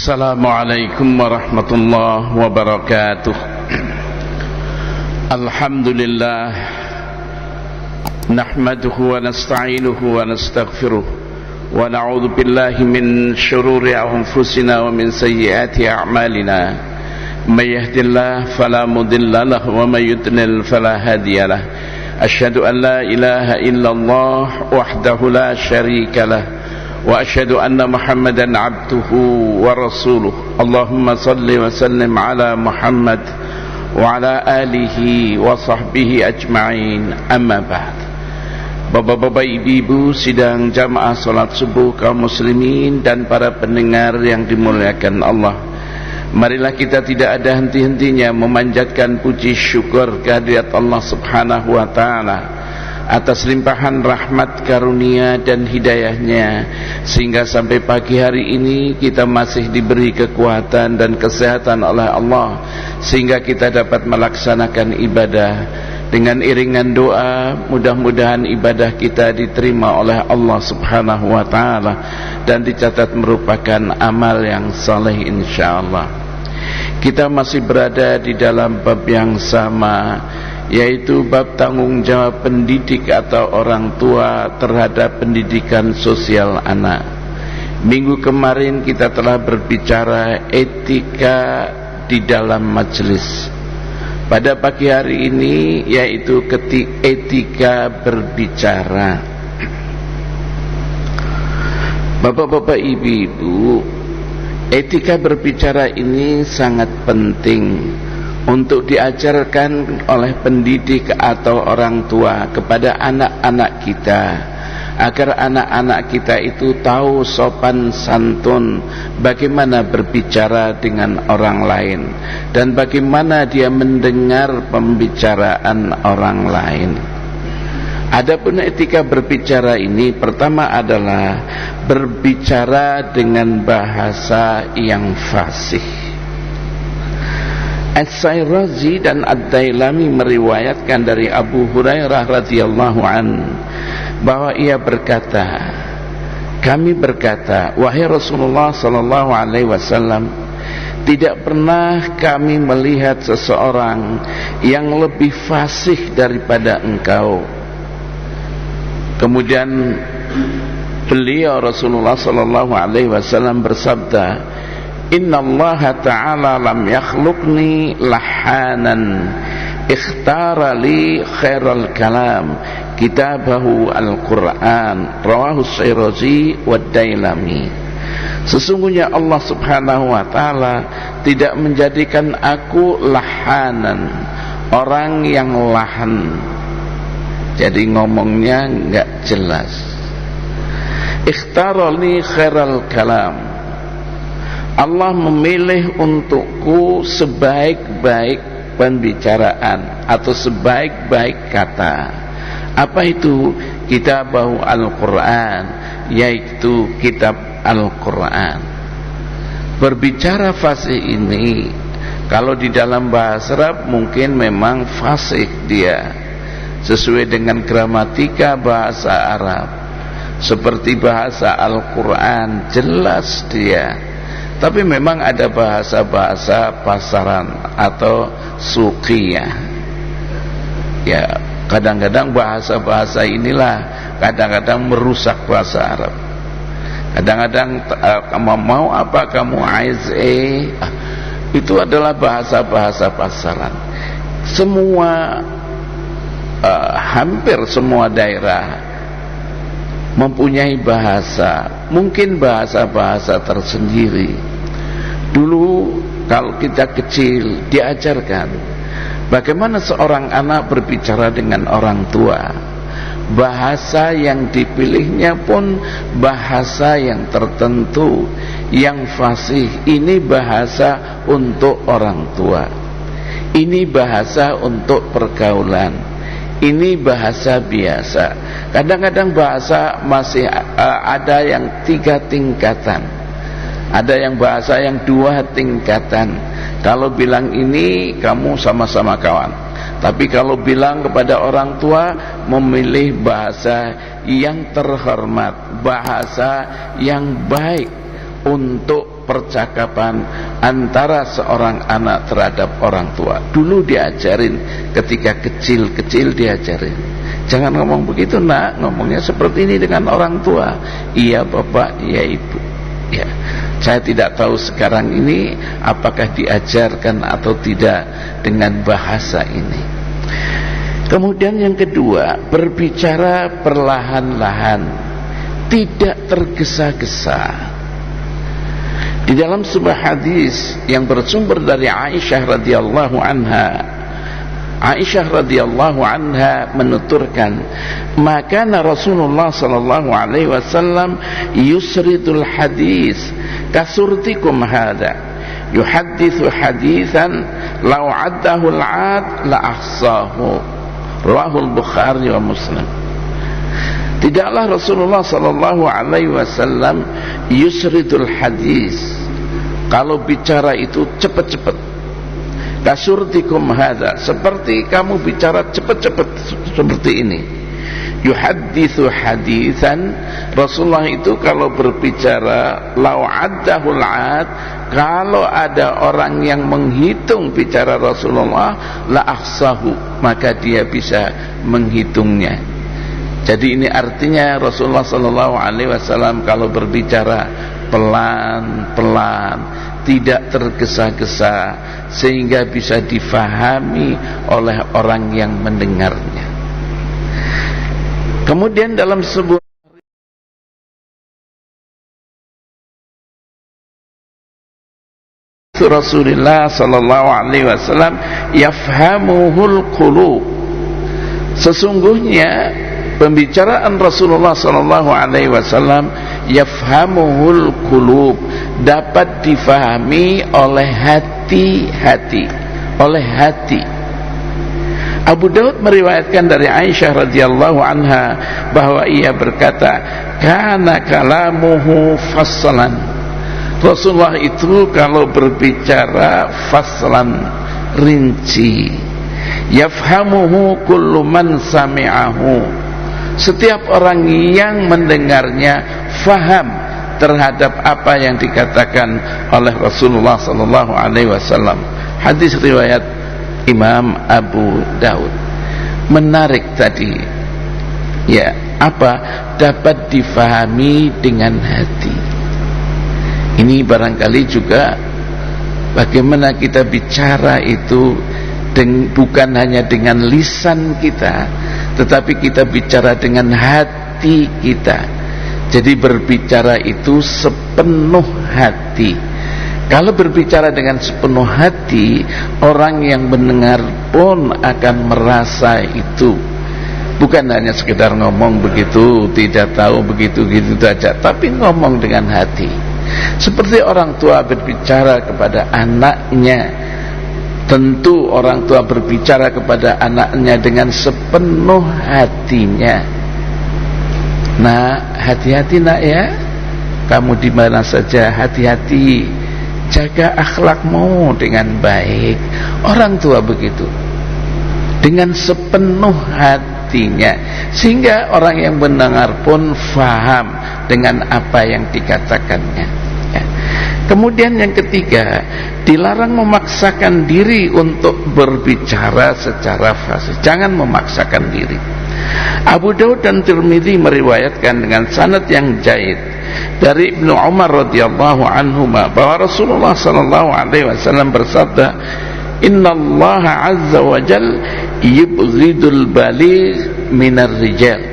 Assalamualaikum warahmatullahi wabarakatuh. Alhamdulillah, nahmaduhu wa nasta'inuhu wa nastaghfiruh wa na'udzu billahi min shururi anfusina wa min sayyiati a'malina. May yahdihillahu fala mudilla lahu wa may yudlil fala hadiya lahu. Asyhadu an la ilaha illallah wahdahu la syarika lahu wa asyhadu anna Muhammadan abduhu wa rasuluh. Allahumma salli wa sallim ala Muhammad wa ala alihi wa sahbihi ajma'in. Amma ba'd. Bapak-bapak, ibu-ibu sidang jamaah salat subuh kaum muslimin dan para pendengar yang dimuliakan Allah, marilah kita tidak ada henti-hentinya memanjatkan puji syukur kehadirat Allah subhanahu wa ta'ala atas limpahan rahmat, karunia dan hidayahnya, sehingga sampai pagi hari ini kita masih diberi kekuatan dan kesehatan oleh Allah, sehingga kita dapat melaksanakan ibadah. Dengan iringan doa, mudah-mudahan ibadah kita diterima oleh Allah subhanahu wa ta'ala dan dicatat merupakan amal yang saleh insyaallah. Kita masih berada di dalam bab yang sama, yaitu bab tanggung jawab pendidik atau orang tua terhadap pendidikan sosial anak. Minggu kemarin kita telah berbicara etika di dalam majelis. Pada pagi hari ini yaitu etika berbicara. Bapak-bapak, ibu-ibu, etika berbicara ini sangat penting untuk diajarkan oleh pendidik atau orang tua kepada anak-anak kita, agar anak-anak kita itu tahu sopan santun, bagaimana berbicara dengan orang lain dan bagaimana dia mendengar pembicaraan orang lain. Adapun etika berbicara ini, pertama adalah berbicara dengan bahasa yang fasih. As-Sairazi dan Ad-Dailami meriwayatkan dari Abu Hurairah radhiyallahu an bahwa ia berkata, kami berkata, wahai Rasulullah sallallahu alaihi wasallam, tidak pernah kami melihat seseorang yang lebih fasih daripada engkau. Kemudian beliau Rasulullah sallallahu alaihi wasallam bersabda, Inna Allah Ta'ala lam yakhluqni lahanan ikhtara li khairal kalam kitabahu al-Quran. Rawahu Sairazi wa Dailami. Sesungguhnya Allah subhanahu wa ta'ala tidak menjadikan aku lahanan, orang yang lahan, jadi ngomongnya enggak jelas. Ikhtara li khairal kalam, Allah memilih untukku sebaik-baik pembicaraan atau sebaik-baik kata. Apa itu? Kitabahu Al-Quran, yaitu kitab Al-Quran. Berbicara fasih ini, kalau di dalam bahasa Arab mungkin memang fasih dia, sesuai dengan gramatika bahasa Arab, seperti bahasa Al-Quran, jelas dia. Tapi memang ada bahasa-bahasa pasaran atau suqiyah. Ya, kadang-kadang bahasa-bahasa inilah kadang-kadang merusak bahasa Arab. Kadang-kadang kamu mau apa, kamu aiz itu adalah bahasa-bahasa pasaran. Semua hampir semua daerah mempunyai bahasa, mungkin bahasa-bahasa tersendiri. Dulu kalau kita kecil diajarkan bagaimana seorang anak berbicara dengan orang tua. Bahasa yang dipilihnya pun bahasa yang tertentu, yang fasih. Ini bahasa untuk orang tua, ini bahasa untuk pergaulan, ini bahasa biasa. Kadang-kadang bahasa masih ada yang 3 tingkatan, ada yang bahasa yang 2 tingkatan. Kalau bilang ini, kamu sama-sama kawan. Tapi kalau bilang kepada orang tua, memilih bahasa yang terhormat, bahasa yang baik untuk percakapan antara seorang anak terhadap orang tua. Dulu diajarin, ketika kecil-kecil diajarin, jangan ngomong begitu nak, ngomongnya seperti ini dengan orang tua. Iya bapak, iya ibu. Ya, saya tidak tahu sekarang ini apakah diajarkan atau tidak dengan bahasa ini. Kemudian yang kedua, berbicara perlahan-lahan, tidak tergesa-gesa. Di dalam sebuah hadis yang bersumber dari Aisyah radhiyallahu anha, Aisyah radhiyallahu anha menuturkan, maka Rasulullah sallallahu alaihi wasallam yusridul hadis kasurtikum hada yuhadditsu haditsan law addahu al-'ad la ahsahu, rawahul Bukhari wa Muslim. Tidaklah Rasulullah sallallahu alaihi wasallam yusridul hadis, kalau bicara itu cepat-cepat. Kasurtikum hadza, seperti kamu bicara cepat-cepat seperti ini. Yuhadditsu haditsan, Rasulullah itu kalau berbicara law addahul 'ad, kalau ada orang yang menghitung bicara Rasulullah la ahsahu, maka dia bisa menghitungnya. Jadi ini artinya Rasulullah sallallahu alaihi wasallam kalau berbicara pelan-pelan, tidak tergesa-gesa, sehingga bisa difahami oleh orang yang mendengarnya. Kemudian dalam sebuah Rasulullah sallallahu alaihi wasallam yafhamuhul qulub, sesungguhnya pembicaraan Rasulullah sallallahu alaihi wasallam yafhamuhul qulub, dapat difahami oleh hati-hati, oleh hati. Abu Daud meriwayatkan dari Aisyah radhiyallahu anha bahwa ia berkata, kana kalamuhu faslan, Rasulullah itu kalau berbicara faslan, rinci. Yafhamuhu kullu man sami'ahu, setiap orang yang mendengarnya faham terhadap apa yang dikatakan oleh Rasulullah sallallahu alaihi wasallam. Hadis riwayat Imam Abu Daud. Menarik tadi. Ya, apa? Dapat difahami dengan hati. Ini barangkali juga bagaimana kita bicara itu bukan hanya dengan lisan kita, tetapi kita bicara dengan hati kita. Jadi berbicara itu sepenuh hati. Kalau berbicara dengan sepenuh hati, orang yang mendengar pun akan merasa itu. Bukan hanya sekedar ngomong begitu, tidak tahu begitu-gitu saja, tapi ngomong dengan hati. Seperti orang tua berbicara kepada anaknya, tentu orang tua berbicara kepada anaknya dengan sepenuh hatinya. Nah, hati-hati nak ya, kamu di mana saja hati-hati, jaga akhlakmu dengan baik. Orang tua begitu, dengan sepenuh hatinya, sehingga orang yang mendengar pun faham dengan apa yang dikatakannya. Ya. Kemudian yang ketiga, dilarang memaksakan diri untuk berbicara secara fasih. Jangan memaksakan diri. Abu Daud dan Tirmidzi meriwayatkan dengan sanad yang jayyid dari Ibnu Umar radhiyallahu anhuma bahwa Rasulullah sallallahu alaihi wasallam bersabda, "Innallaha 'azza wa jalla yubghidul baligh minar rijal."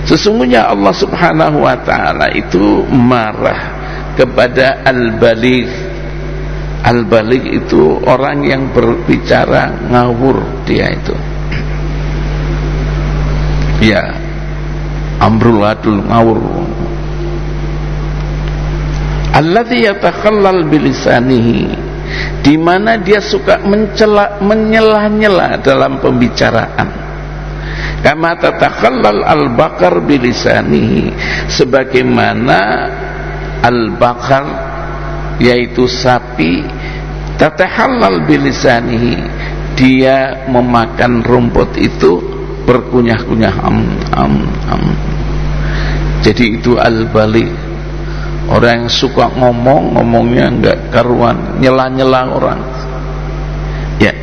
Sesungguhnya Allah Subhanahu wa taala itu marah kepada al-baligh. Al-baligh itu orang yang berbicara ngawur, dia itu. Ya, amruladul ngawur. Alladzi yatakhallal bilisanihi, di mana dia suka menyela-nyela dalam pembicaraan. Kama tatakhallal al-baqar bilisanihi, sebagaimana al-baqar yaitu sapi tatahallal bilisanihi, dia memakan rumput itu berkunyah-kunyah. Jadi itu al-baligh, Orang yang suka ngomongnya enggak karuan, nyela-nyela orang. Ya.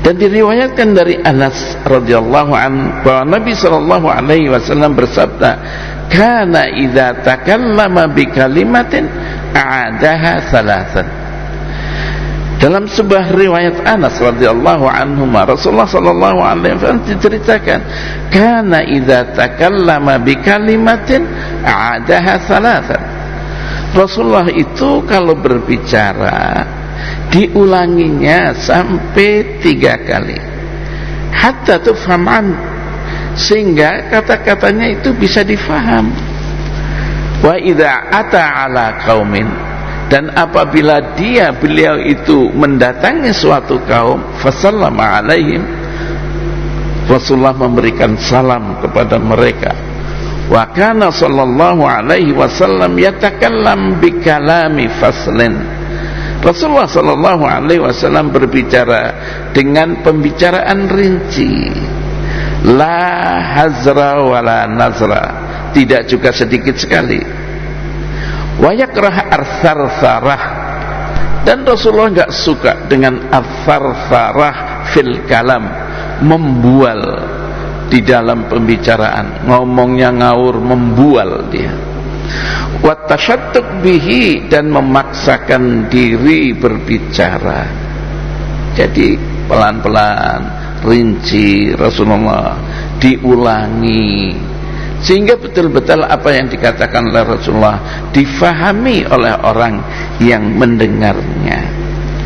Dan diriwayatkan dari Anas radhiyallahu an bahwa Nabi sallallahu alaihi wasallam bersabda, "Kana idza takallama bi kalimatin a'adaha thalathan." Dalam sebuah riwayat Anas radhiyallahu anhu, Rasulullah sallallahu alaihi wasallam diceritakan, "Kana idza takallama bi kalimatin a'adaha thalathan." Rasulullah itu kalau berbicara diulanginya sampai 3 kali, hatta tufhaman, sehingga kata-katanya itu bisa difaham. Wa idza ata ala qaumin, dan apabila beliau itu mendatangi suatu kaum, fasallama alaihim, Rasulullah memberikan salam kepada mereka. Wa kana sallallahu alaihi wasallam yatakallam bi kalami faslin. Rasulullah sallallahu alaihi wasallam berbicara dengan pembicaraan rinci, la hazra wala nazra, tidak juga sedikit sekali. Wa yakrah ar-thartharah, dan Rasulullah enggak suka dengan ar-thartharah fil kalam, membual di dalam pembicaraan, ngomongnya ngawur, membual dia. Wa tashattaq bihi, dan memaksakan diri berbicara. Jadi pelan-pelan, rinci, Rasulullah diulangi sehingga betul-betul apa yang dikatakan oleh Rasulullah difahami oleh orang yang mendengarnya.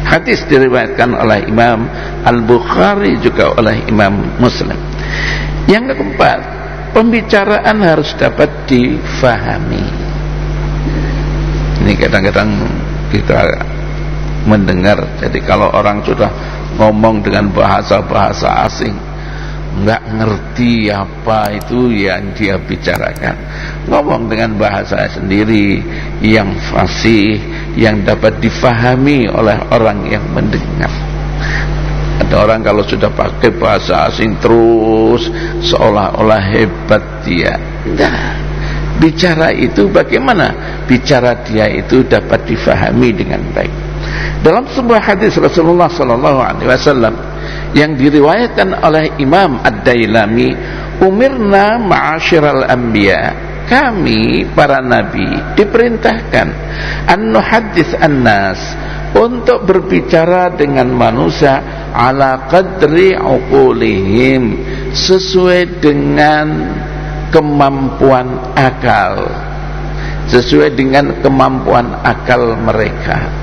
Hadis diriwayatkan oleh Imam Al-Bukhari juga oleh Imam Muslim. Yang keempat, pembicaraan harus dapat difahami. Ini kadang-kadang kita mendengar, jadi kalau orang sudah ngomong dengan bahasa-bahasa asing, nggak ngerti apa itu yang dia bicarakan, ngomong dengan bahasa sendiri yang fasih, yang dapat difahami oleh orang yang mendengar. Ada orang kalau sudah pakai bahasa asing terus seolah-olah hebat dia. Enggak. Bicara itu bagaimana? Bicara dia itu dapat difahami dengan baik. Dalam sebuah hadis Rasulullah sallallahu alaihi wasallam yang diriwayatkan oleh Imam Ad-Dailami, umirna ma'asyiral anbiya, kami para nabi diperintahkan an nuhaddits an-nas, untuk berbicara dengan manusia ala qadri uqulihim, sesuai dengan kemampuan akal, sesuai dengan kemampuan akal mereka.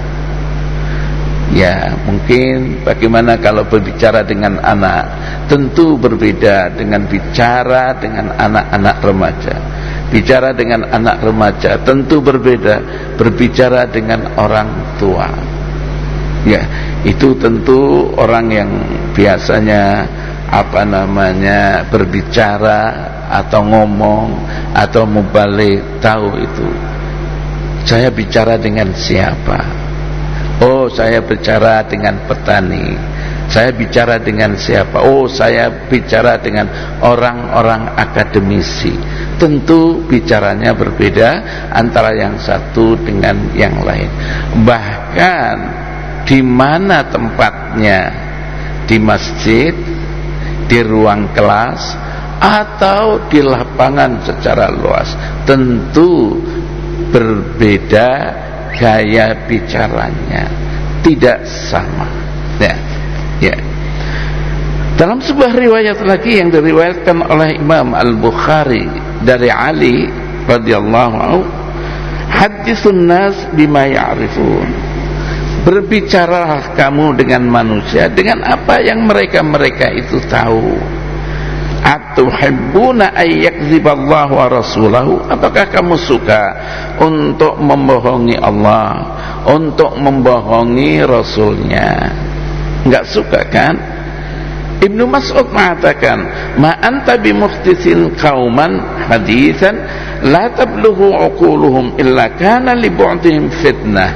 Ya, mungkin bagaimana kalau berbicara dengan anak, tentu berbeda dengan bicara dengan anak-anak remaja. Bicara dengan anak remaja tentu berbeda berbicara dengan orang tua. Ya, itu tentu orang yang biasanya berbicara atau ngomong atau mubalik tahu itu. Saya bicara dengan siapa? Oh, saya bicara dengan petani. Saya bicara dengan siapa? Oh, saya bicara dengan orang-orang akademisi. Tentu bicaranya berbeda antara yang satu dengan yang lain. Bahkan di mana tempatnya, di masjid, di ruang kelas, atau di lapangan secara luas, tentu berbeda gaya bicaranya, tidak sama. Ya. Dalam sebuah riwayat lagi yang diriwayatkan oleh Imam Al-Bukhari dari Ali radhiyallahu anhu, haditsun nas bima ya'rifun, berbicaralah kamu dengan manusia dengan apa yang mereka itu tahu. Atuhibbuna ay yakdziballahu wa rasulahu, apakah kamu suka untuk membohongi Allah, untuk membohongi Rasulnya? Enggak suka kan? Ibnu Mas'ud mengatakan, ma anta bimuhtisin qauman haditsan la tablughu uquluhum illa kana li bu'dihim fitnah.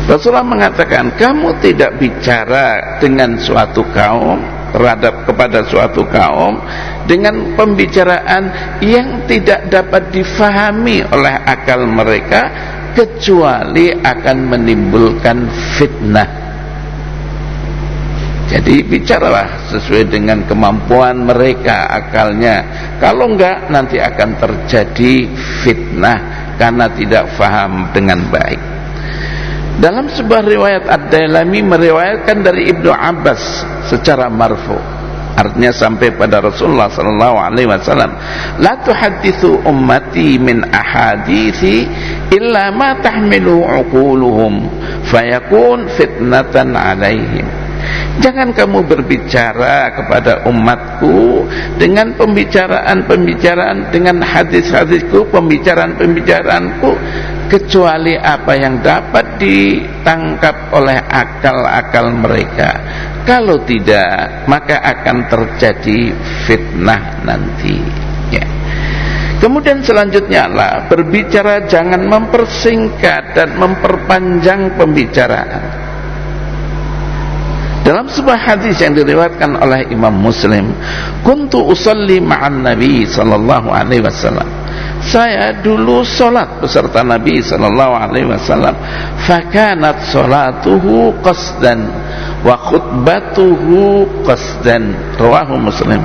Rasulullah mengatakan, kamu tidak bicara dengan suatu kaum terhadap kepada suatu kaum dengan pembicaraan yang tidak dapat difahami oleh akal mereka, kecuali akan menimbulkan fitnah. Jadi bicaralah sesuai dengan kemampuan mereka akalnya. Kalau enggak, nanti akan terjadi fitnah karena tidak faham dengan baik. Dalam sebuah riwayat Ad-Dailami meriwayatkan dari Ibnu Abbas secara marfu, artinya sampai pada Rasulullah sallallahu alaihi wasallam, la tuhadditsu ummati min ahadithi illa ma tahmilu uquluhum fayakun fitnatan alaihim. Jangan kamu berbicara kepada umatku dengan pembicaraan-pembicaraan, dengan hadis-hadisku, pembicaraan-pembicaraanku, kecuali apa yang dapat ditangkap oleh akal-akal mereka. Kalau tidak, maka akan terjadi fitnah nanti. Ya. Kemudian selanjutnya adalah berbicara jangan mempersingkat dan memperpanjang pembicaraan. Dalam sebuah hadis yang diriwayatkan oleh Imam Muslim, kuntu usalli ma'an Nabi sallallahu alaihi wasallam. Saya dulu salat beserta Nabi sallallahu alaihi wasallam. Fakanat salatuhu qasdan wa khutbatuhu qasdan. Rawahu Muslim.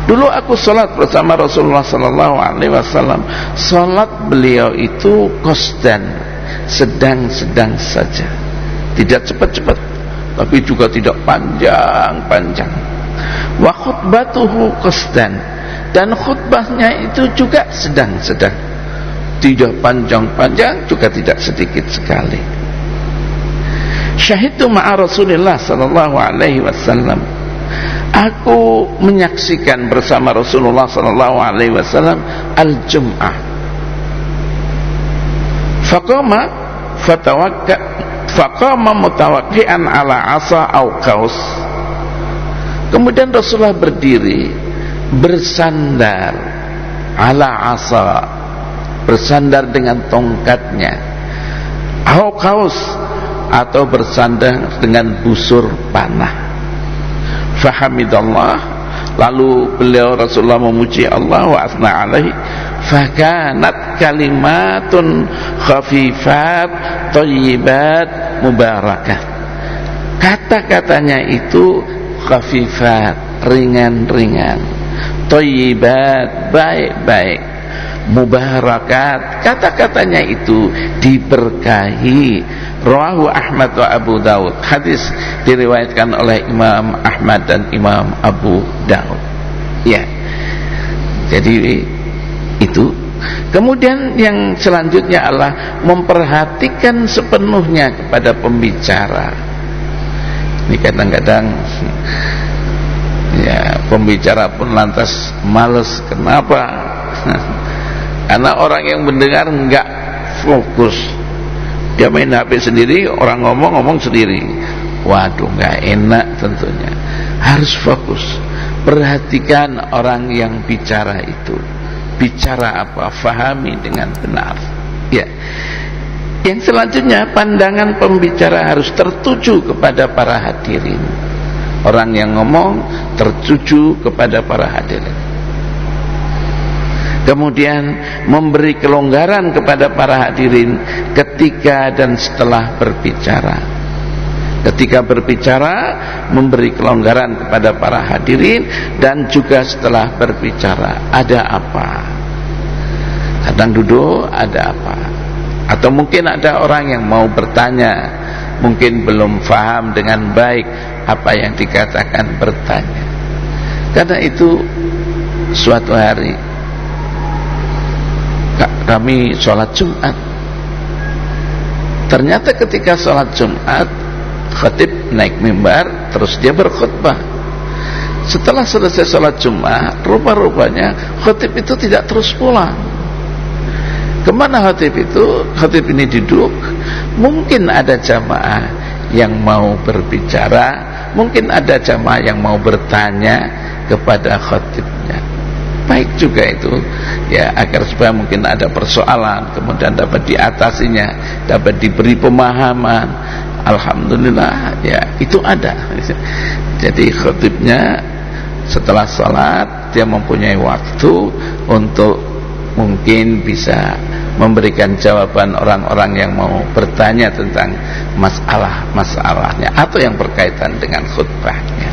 Dulu aku salat bersama Rasulullah sallallahu alaihi wasallam. Salat beliau itu qasdan, sedang-sedang saja. Tidak cepat-cepat, tapi juga tidak panjang-panjang. Wa khutbatuhu qasdan, dan khutbahnya itu juga sedang-sedang, tidak panjang-panjang, juga tidak sedikit sekali. Syahidtu ma'a Rasulillah sallallahu alaihi wasallam, aku menyaksikan bersama Rasulullah sallallahu alaihi wasallam al-jum'ah. Faqama mutawakki'an ala asa au qaus. Kemudian Rasulullah berdiri bersandar ala asa, bersandar dengan tongkatnya, au qaus, atau bersandar dengan busur panah. Fahamidallah, lalu beliau Rasulullah memuji Allah wa asna alaihi. Fakanat kalimatun khafifat thayyibat mubarakah. Kata-katanya itu khafifat, ringan-ringan, thayyibat, baik-baik, mubarakat, kata-katanya itu diberkahi. Rawahu Ahmad wa Abu Daud. Hadis diriwayatkan oleh Imam Ahmad dan Imam Abu Daud. Ya. Jadi itu. Kemudian yang selanjutnya adalah memperhatikan sepenuhnya kepada pembicara. Ini kadang-kadang ya, pembicara pun lantas males. Kenapa? Karena orang yang mendengar enggak fokus. Dia main HP sendiri, orang ngomong sendiri. Waduh, enggak enak tentunya. Harus fokus. Perhatikan orang yang bicara itu. Bicara apa? Fahami dengan benar. Ya. Yang selanjutnya, pandangan pembicara harus tertuju kepada para hadirin. Orang yang ngomong tertuju kepada para hadirin. Kemudian memberi kelonggaran kepada para hadirin ketika dan setelah berbicara. Ketika berbicara, memberi kelonggaran kepada para hadirin, dan juga setelah berbicara. Ada apa? Kadang duduk, ada apa? Atau mungkin ada orang yang mau bertanya, mungkin belum paham dengan baik apa yang dikatakan bertanya. Karena itu suatu hari kami sholat Jumat. Ternyata ketika sholat Jumat, khatib naik mimbar, terus dia berkhutbah. Setelah selesai sholat Jumat, rupa-rupanya khatib itu tidak terus pulang. Kemana khatib itu? Khatib ini duduk. Mungkin ada jamaah yang mau berbicara, mungkin ada jamaah yang mau bertanya kepada khatibnya. Baik juga itu, ya, agar supaya mungkin ada persoalan, kemudian dapat diatasinya, dapat diberi pemahaman, alhamdulillah ya itu ada. Jadi khatibnya setelah sholat dia mempunyai waktu untuk mungkin bisa memberikan jawaban orang-orang yang mau bertanya tentang masalah-masalahnya atau yang berkaitan dengan khutbahnya.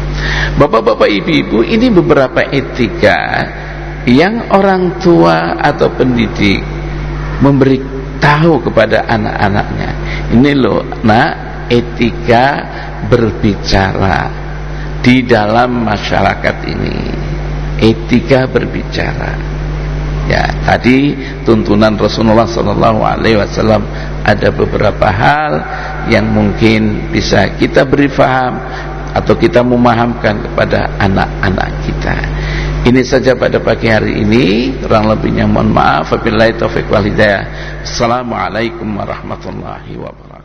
Bapak-bapak, ibu-ibu, ini beberapa etika yang orang tua atau pendidik memberitahu kepada anak-anaknya. Ini loh nak, etika berbicara di dalam masyarakat ini, etika berbicara. Ya, tadi tuntunan Rasulullah SAW ada beberapa hal yang mungkin bisa kita beri faham atau kita memahamkan kepada anak-anak kita. Ini saja pada pagi hari ini, kurang lebihnya mohon maaf. Wabillahi taufiq wal hidayah. Assalamualaikum warahmatullahi wabarakatuh.